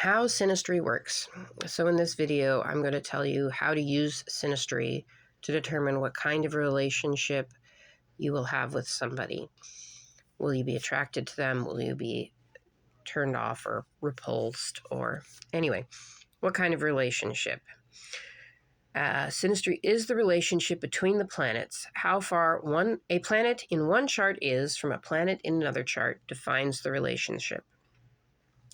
How Synastry works. So in this video, I'm going to tell you how to use Synastry to determine what kind of relationship you will have with somebody. Will you be attracted to them? Will you be turned off or repulsed? Or anyway, what kind of relationship? Synastry is the relationship between the planets. How far a planet in one chart is from a planet in another chart defines the relationship.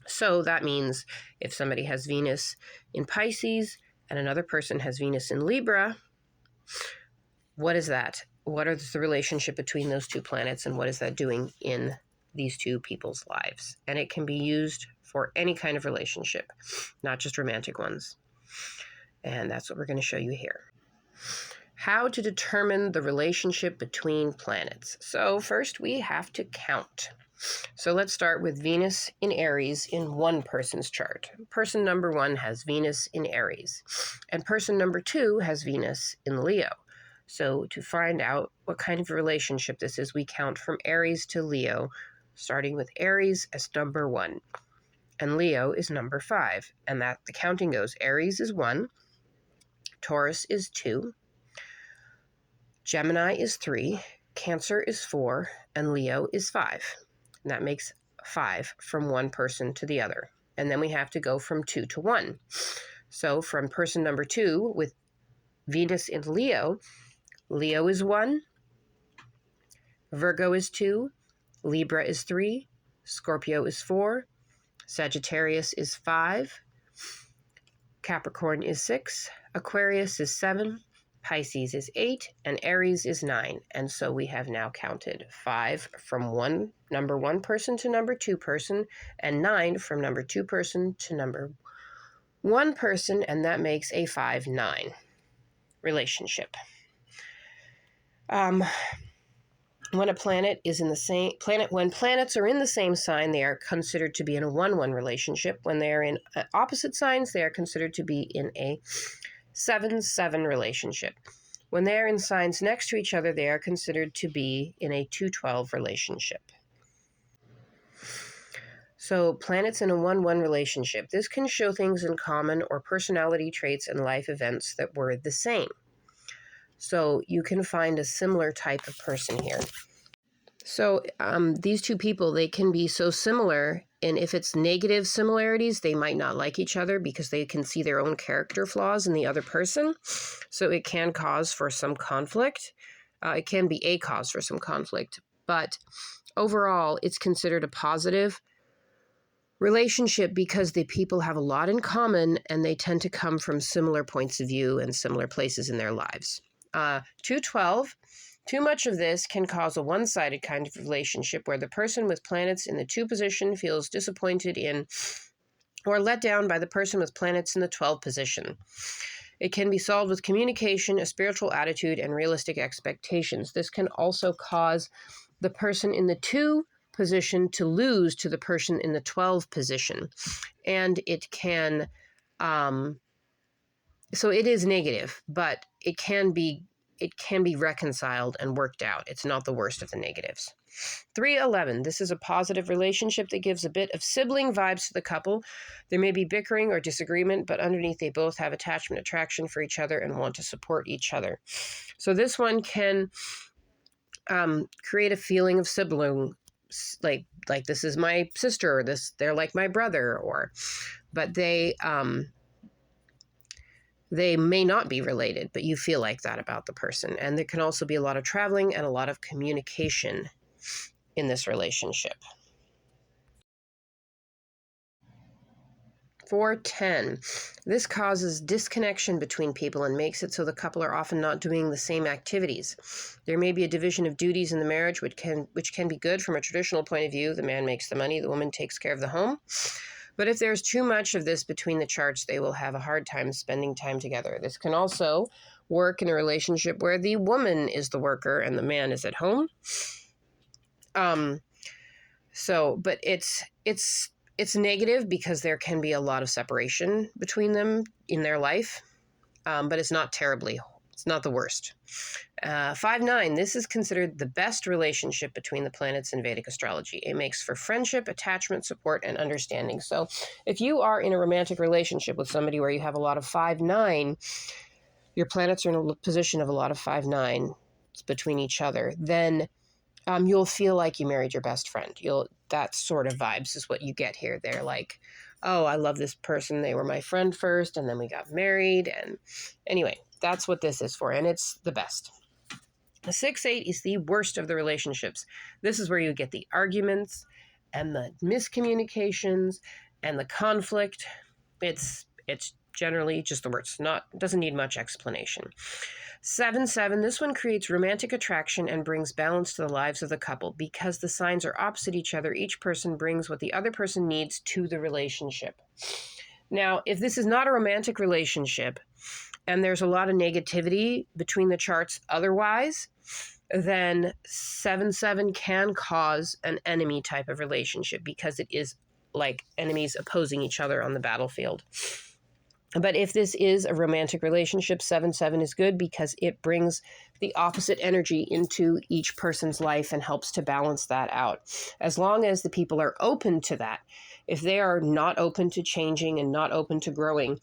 So that means if somebody has Venus in Pisces and another person has Venus in Libra, what is that? What is the relationship between those two planets, and what is that doing in these two people's lives? And it can be used for any kind of relationship, not just romantic ones. And that's what we're going to show you here. How to determine the relationship between planets. So first we have to count. So let's start with Venus in Aries in one person's chart. Person number 1 has Venus in Aries, and person number 2 has Venus in Leo. So to find out what kind of relationship this is, we count from Aries to Leo, starting with Aries as number 1, and Leo is number 5. And that the counting goes, Aries is 1, Taurus is 2, Gemini is 3, Cancer is 4, and Leo is 5. And that makes 5 from one person to the other. And then we have to go from 2 to 1. So from person number 2 with Venus in Leo, Leo is 1, Virgo is 2, Libra is 3, Scorpio is 4, Sagittarius is 5, Capricorn is 6, Aquarius is 7, Pisces is 8, and Aries is 9. And so we have now counted 5 from number 1 person to number 2 person, and 9 from number 2 person to number 1 person, and that makes a 5-9 relationship. When planets are in the same sign, they are considered to be in a 1-1 relationship. When they are in opposite signs, they are considered to be in a 7-7 relationship. When they are in signs next to each other, they are considered to be in a 2-12 relationship. So planets in a 1-1 relationship. This can show things in common or personality traits and life events that were the same. So you can find a similar type of person here. So these two people, they can be so similar, and if it's negative similarities, they might not like each other because they can see their own character flaws in the other person. So it can cause for some conflict. It can be a cause for some conflict, but overall, it's considered a positive relationship because the people have a lot in common and they tend to come from similar points of view and similar places in their lives. 2-12. Too much of this can cause a one-sided kind of relationship where the person with planets in the 2 position feels disappointed in or let down by the person with planets in the 12 position. It can be solved with communication, a spiritual attitude, and realistic expectations. This can also cause the person in the 2 position to lose to the person in the 12 position. And it can, so it is negative, but it can be reconciled and worked out. It's not the worst of the negatives. 3-11. This is a positive relationship that gives a bit of sibling vibes to the couple. There may be bickering or disagreement, but underneath they both have attachment, attraction for each other, and want to support each other. So this one can create a feeling of sibling, like this is my sister, or they're like my brother, but they may not be related, but you feel like that about the person. And there can also be a lot of traveling and a lot of communication in this relationship. 4-10. This causes disconnection between people and makes it so the couple are often not doing the same activities. There may be a division of duties in the marriage, which can be good from a traditional point of view. The man makes the money, the woman takes care of the home. But if there's too much of this between the charts, they will have a hard time spending time together. This can also work in a relationship where the woman is the worker and the man is at home. But it's negative because there can be a lot of separation between them in their life. But it's not terribly It's not the worst. 5-9, this is considered the best relationship between the planets in Vedic astrology. It makes for friendship, attachment, support, and understanding. So if you are in a romantic relationship with somebody where you have a lot of 5-9, your planets are in a position of a lot of 5-9 between each other, then you'll feel like you married your best friend. That sort of vibes is what you get here. They're like, oh, I love this person. They were my friend first, and then we got married. And anyway, that's what this is for, and it's the best. The 6-8 is the worst of the relationships. This is where you get the arguments and the miscommunications and the conflict. It's generally just the worst. Doesn't need much explanation. 7-7, this one creates romantic attraction and brings balance to the lives of the couple. Because the signs are opposite each other, each person brings what the other person needs to the relationship. Now, if this is not a romantic relationship and there's a lot of negativity between the charts otherwise, then 7-7 can cause an enemy type of relationship because it is like enemies opposing each other on the battlefield. But if this is a romantic relationship, 7-7 is good because it brings the opposite energy into each person's life and helps to balance that out. As long as the people are open to that, if they are not open to changing and not open to growing,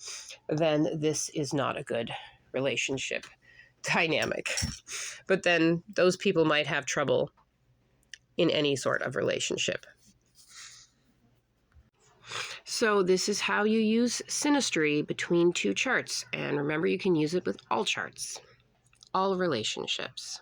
then this is not a good relationship dynamic. But then those people might have trouble in any sort of relationship. So this is how you use Synastry between two charts. And remember, you can use it with all charts, all relationships.